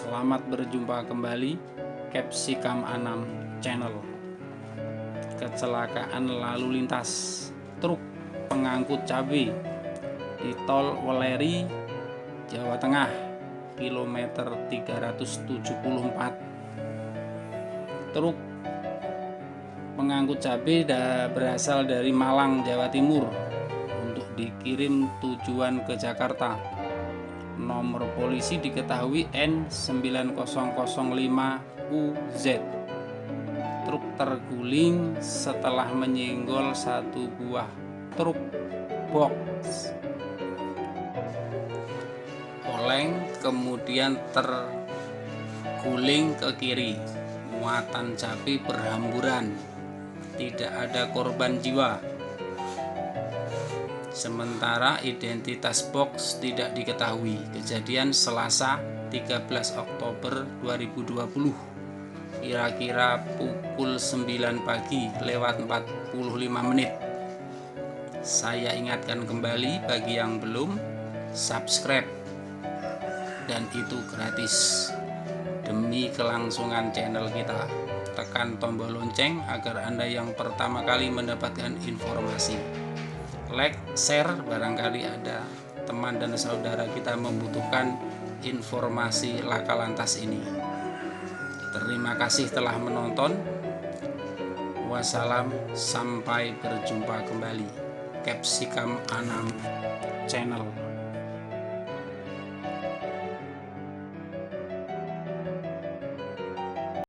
Selamat berjumpa kembali Capsicum Anam Channel. Kecelakaan lalu lintas truk pengangkut cabai di Tol Weleri, Jawa Tengah, kilometer 374. Truk pengangkut cabai berasal dari Malang, Jawa Timur untuk dikirim tujuan ke Jakarta. Nomor polisi diketahui N9005UZ. Truk terguling setelah menyenggol satu buah truk box. Oleng kemudian terguling ke kiri. Muatan cabai berhamburan. Tidak ada korban jiwa. Sementara identitas box tidak diketahui. Kejadian Selasa 13 Oktober 2020, kira-kira pukul 9 pagi lewat 45 menit. Saya ingatkan kembali bagi yang belum subscribe, dan itu gratis demi kelangsungan channel kita. Tekan tombol lonceng agar Anda yang pertama kali mendapatkan informasi. Like, share, barangkali ada teman dan saudara kita membutuhkan informasi laka lantas ini. Terima kasih telah menonton. Wassalam, sampai berjumpa kembali. Capsicum Anam Channel.